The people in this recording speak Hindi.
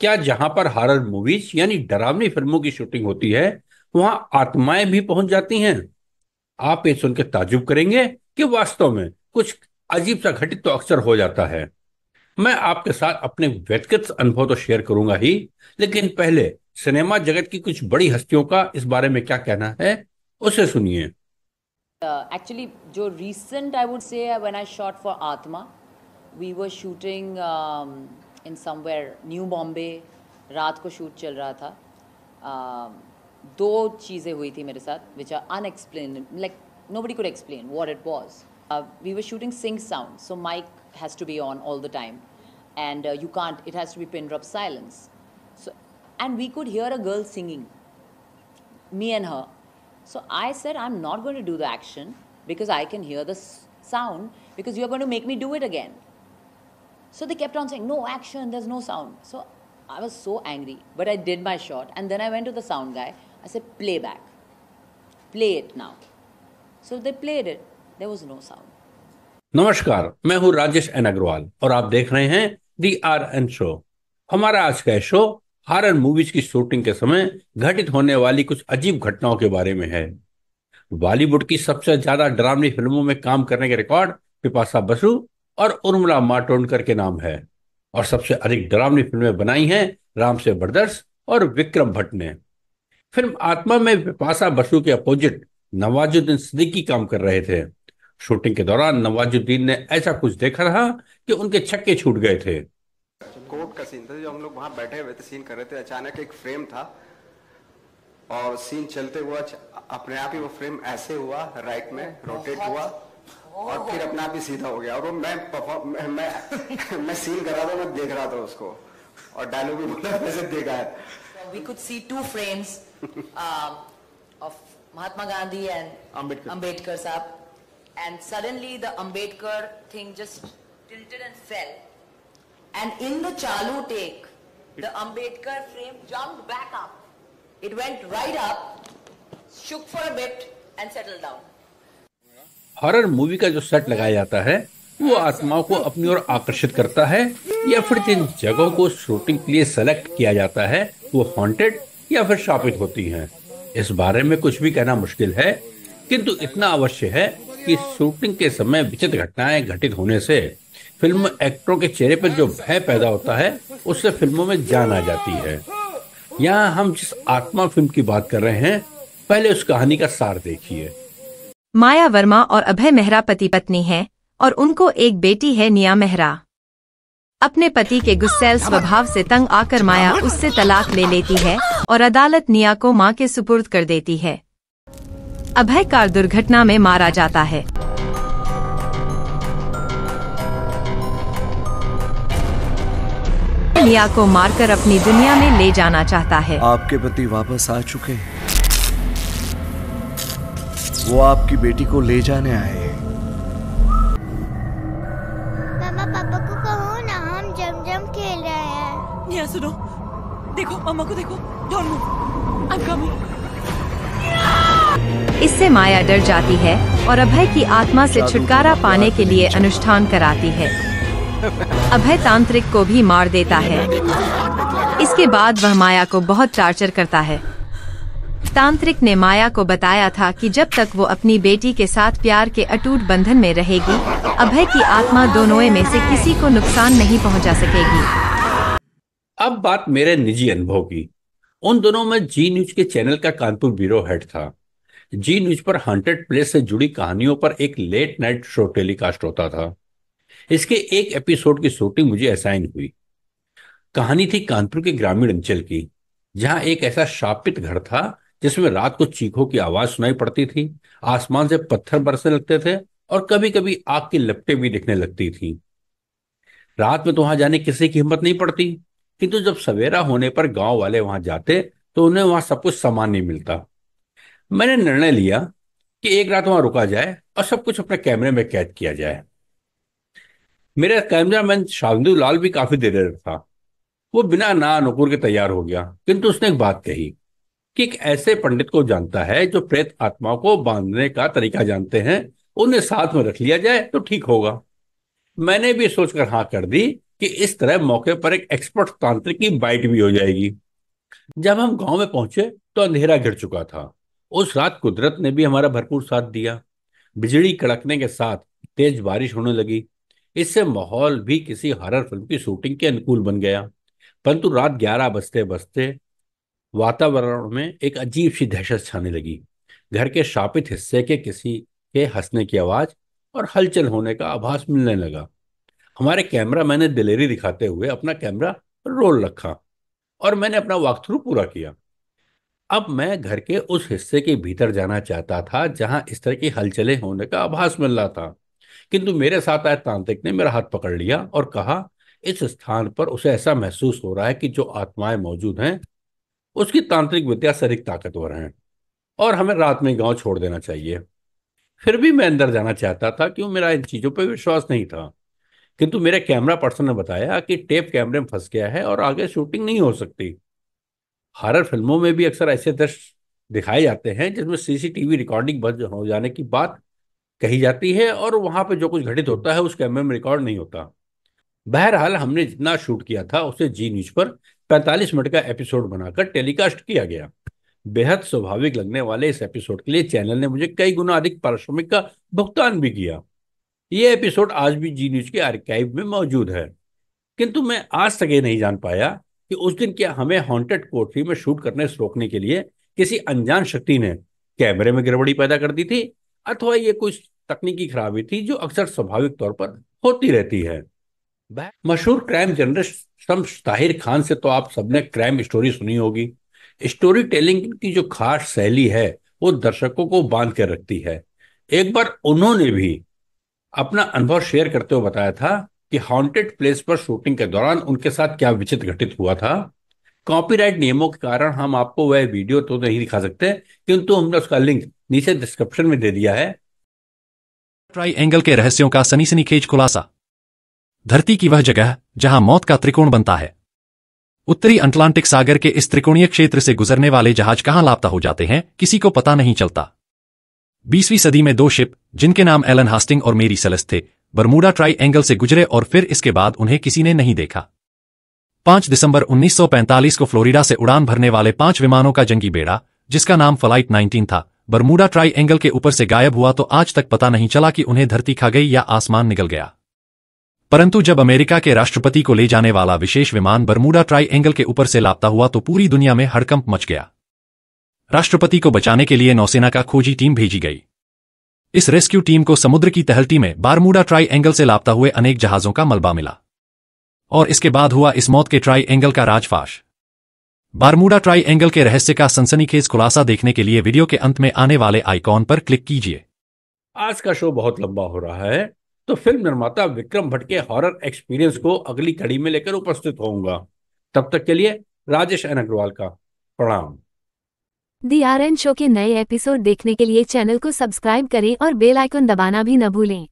क्या जहां पर हॉरर मूवीज यानी डरावनी फिल्मों की शूटिंग होती है वहां आत्माएं भी पहुंच जाती हैं? आप ये सुनकर ताज्जुब करेंगे कि वास्तव में कुछ अजीब सा घटित तो अक्सर हो जाता है। मैं आपके साथ अपने व्यक्तिगत अनुभव तो शेयर करूंगा ही, लेकिन पहले सिनेमा जगत की कुछ बड़ी हस्तियों का इस बारे में क्या कहना है उसे सुनिए। Actually, जो recent I would say when I shot for Atma, we were shooting in somewhere New Bombay. रात को शूट चल रहा था। दो चीज़ें हुई थी मेरे साथ which are unexplained, like nobody could explain what it was. We were shooting sync sound, so mic has to be on all the time, and you can't. It has to be pin drop silence. So, and we could hear a girl singing, me and her. So I said, I'm not going to do the action because I can hear the sound because you're going to make me do it again. So they kept on saying, no action, there's no sound. So I was so angry, but I did my shot. And then I went to the sound guy. I said, play back. Play it now. So they played it. There was no sound. नमस्कार, मैं हूं राजेश एन अग्रवाल और आप देख रहे हैं डी आर एन शो। हमारा आज का शो हॉरर मूवीज की शूटिंग के समय घटित होने वाली कुछ अजीब घटनाओं के बारे में है। बॉलीवुड की सबसे ज्यादा डरावनी फिल्मों में काम करने के रिकॉर्ड बिपाशा बसु और उर्मिला मातोंडकर के नाम है, और सबसे अधिक डरावनी फिल्में बनाई हैं राम से ब्रदर्स और विक्रम भट्ट ने। फिल्म आत्मा में बिपाशा बसु के अपोजिट नवाजुद्दीन सिद्दीकी काम कर रहे थे। शूटिंग के दौरान नवाजुद्दीन ने ऐसा कुछ देखा था कि उनके छक्के छूट गए थे। कोर्ट का सीन था, जो हम लोग वहां बैठे हुए थे, सीन कर रहे थे। अचानक एक फ्रेम था और सीन चलते हुआ अपने आप ही वो फ्रेम ऐसे हुआ, राइट में रोटेट हुआ और फिर अपने आप ही सीधा हो गया। और वो मैं सीन कर रहा था, मैं देख रहा था उसको और डायलॉग भी बोला, वैसे देखा है। We could see two frames of Mahatma Gandhi and Ambedkar sahab, and suddenly the Ambedkar thing just tilted and fell, and in the chalu take the Ambedkar frame jumped back up. It went right up, shook for a bit and settled down. Horror movie का जो सेट लगाया जाता है वो आत्माओं को अपनी ओर आकर्षित करता है, या फिर जिन जगहों को शूटिंग के लिए सेलेक्ट किया जाता है वो हॉन्टेड या फिर शापित होती हैं। इस बारे में कुछ भी कहना मुश्किल है, किंतु इतना अवश्य है कि शूटिंग के समय विचित्र घटनाएं घटित होने से फिल्म एक्टरों के चेहरे पर जो भय पैदा होता है उससे फिल्मों में जान आ जाती है। यहाँ हम जिस आत्मा फिल्म की बात कर रहे हैं, पहले उस कहानी का सार देखिए। माया वर्मा और अभय मेहरा पति पत्नी हैं और उनको एक बेटी है निया मेहरा। अपने पति के गुस्सैल स्वभाव से तंग आकर माया उससे तलाक ले लेती है और अदालत निया को मां के सुपुर्द कर देती है। अभय कार दुर्घटना में मारा जाता है। निया को मारकर अपनी दुनिया में ले जाना चाहता है। आपके पति वापस आ चुके हैं, वो आपकी बेटी को ले जाने आए हैं। मामा पापा को कहो ना, हम जम खेल रहे हैं। निया सुनो, देखो मामा को देखो, don't move, I am coming. इससे माया डर जाती है और अभय की आत्मा से छुटकारा पाने के लिए अनुष्ठान कराती है। अभय तांत्रिक को भी मार देता है। इसके बाद वह माया को बहुत टार्चर करता है। तांत्रिक ने माया को बताया था कि जब तक वो अपनी बेटी के साथ प्यार के अटूट बंधन में रहेगी, अभय की आत्मा दोनों में से किसी को नुकसान नहीं पहुंचा सकेगी। अब बात मेरे निजी अनुभव की। उन दोनों में जी न्यूज के चैनल का कानपुर ब्यूरो हेड था। जी न्यूज पर हॉन्टेड प्लेस से जुड़ी कहानियों पर एक लेट नाइट शो टेलीकास्ट होता था। इसके एक एपिसोड की शूटिंग मुझे असाइन हुई। कहानी थी कानपुर के ग्रामीण अंचल की, जहां एक ऐसा शापित घर था जिसमें रात को चीखों की आवाज सुनाई पड़ती थी, आसमान से पत्थर बरसने लगते थे और कभी कभी आग की लपटें भी दिखने लगती थी। रात में तो वहां जाने किसी की हिम्मत नहीं पड़ती, किंतु जब सवेरा होने पर गांव वाले वहां जाते तो उन्हें वहां सब कुछ सामान नहीं मिलता। मैंने निर्णय लिया कि एक रात वहां रुका जाए और सब कुछ अपने कैमरे में कैद किया जाए। मेरा कैमरामैन शांदू लाल भी काफी देर था। वो बिना ना नुकुर के तैयार हो गया, किंतु उसने एक बात कही कि एक ऐसे पंडित को जानता है जो प्रेत आत्माओं को बांधने का तरीका जानते हैं, उन्हें साथ में रख लिया जाए तो ठीक होगा। मैंने भी सोचकर हाँ कर दी कि इस तरह मौके पर एक एक्सपर्ट तांत्रिक की बाइट भी हो जाएगी। जब हम गांव में पहुंचे तो अंधेरा घिर चुका था। उस रात कुदरत ने भी हमारा भरपूर साथ दिया। बिजली कड़कने के साथ तेज बारिश होने लगी। इससे माहौल भी किसी हॉरर फिल्म की शूटिंग के अनुकूल बन गया। परंतु रात 11 बजते बजते वातावरण में एक अजीब सी दहशत छाने लगी। घर के शापित हिस्से के किसी के हंसने की आवाज और हलचल होने का आभास मिलने लगा। हमारे कैमरामैन ने दिलेरी दिखाते हुए अपना कैमरा रोल रखा और मैंने अपना वॉक थ्रू पूरा किया। अब मैं घर के उस हिस्से के भीतर जाना चाहता था जहां इस तरह की हलचलें होने का आभास मिल रहा था, किंतु मेरे साथ आए तांत्रिक ने मेरा हाथ पकड़ लिया और कहा इस स्थान पर उसे ऐसा महसूस हो रहा है कि जो आत्माएं मौजूद हैं उसकी तांत्रिक विद्या से अधिक ताकतवर हैं और हमें रात में गांव छोड़ देना चाहिए। फिर भी मैं अंदर जाना चाहता था क्यों मेरा इन चीजों पर विश्वास नहीं था, किंतु मेरे कैमरा पर्सन ने बताया कि टेप कैमरे में फंस गया है और आगे शूटिंग नहीं हो सकती। हॉरर फिल्मों में भी अक्सर ऐसे दृश्य दिखाए जाते हैं जिसमें सीसीटीवी रिकॉर्डिंग बंद हो जाने की बात कही जाती है और वहां पे जो कुछ घटित होता है उस कैमरे में रिकॉर्ड नहीं होता। बहरहाल हमने जितना शूट किया था उसे जी न्यूज पर 45 मिनट का एपिसोड बनाकर टेलीकास्ट किया गया। बेहद स्वाभाविक लगने वाले इस एपिसोड के लिए चैनल ने मुझे कई गुना अधिक पारिश्रमिक का भुगतान भी किया। ये एपिसोड आज भी जी न्यूज के आर्काइव में मौजूद है, किंतु मैं आज तक ये नहीं जान पाया कि उस दिन क्या हमें हॉन्टेड कोठरी में शूट करने से रोकने के लिए किसी अनजान शक्ति ने कैमरे में गड़बड़ी पैदा कर दी थी अथवा ये कोई तकनीकी खराबी थी जो अक्सर स्वाभाविक तौर पर होती रहती है। मशहूर क्राइम जर्नलिस्ट शम्स ताहिर खान से तो आप सबने क्राइम स्टोरी सुनी होगी। स्टोरी टेलिंग की जो खास शैली है वो दर्शकों को बांध कर रखती है। एक बार उन्होंने भी अपना अनुभव शेयर करते हुए बताया था कि हॉन्टेड प्लेस पर शूटिंग के दौरान उनके साथ क्या विचित्र घटित हुआ था। कॉपीराइट नियमों के कारण हम आपको वह वीडियो तो नहीं दिखा सकते, किंतु हमने उसका लिंक नीचे डिस्क्रिप्शन में दे दिया है। ट्राइएंगल के रहस्यों का सनसनीखेज खुलासा। धरती की वह जगह जहां मौत का त्रिकोण बनता है। उत्तरी अटलांटिक सागर के इस त्रिकोणीय क्षेत्र से गुजरने वाले जहाज कहां लापता हो जाते हैं किसी को पता नहीं चलता। 20वीं सदी में 2 शिप जिनके नाम एलन हास्टिंग और मेरी सेलेस्ट थे बरमूडा ट्राइएंगल से गुजरे और फिर इसके बाद उन्हें किसी ने नहीं देखा। 5 दिसंबर 1945 को फ्लोरिडा से उड़ान भरने वाले 5 विमानों का जंगी बेड़ा जिसका नाम फ्लाइट 19 था बरमूडा ट्राइएंगल के ऊपर से गायब हुआ तो आज तक पता नहीं चला कि उन्हें धरती खा गई या आसमान निगल गया। परंतु जब अमेरिका के राष्ट्रपति को ले जाने वाला विशेष विमान बरमूडा ट्राइएंगल के ऊपर से लापता हुआ तो पूरी दुनिया में हड़कंप मच गया। राष्ट्रपति को बचाने के लिए नौसेना का खोजी टीम भेजी गई। इस रेस्क्यू टीम को समुद्र की तहलटी में बरमूडा ट्राइएंगल से लापता हुए अनेक जहाजों का मलबा मिला और इसके बाद हुआ इस मौत के ट्राइएंगल का राजफाश। बरमूडा ट्राइएंगल के रहस्य का सनसनीखेज खुलासा देखने के लिए वीडियो के अंत में आने वाले आइकॉन पर क्लिक कीजिए। आज का शो बहुत लंबा हो रहा है तो फिल्म निर्माता विक्रम भट्ट के हॉरर एक्सपीरियंस को अगली कड़ी में लेकर उपस्थित होऊंगा। तब तक के लिए राजेश एन अग्रवाल का प्रणाम। दी आर एन शो के नए एपिसोड देखने के लिए चैनल को सब्सक्राइब करें और बेल आइकन दबाना भी न भूलें।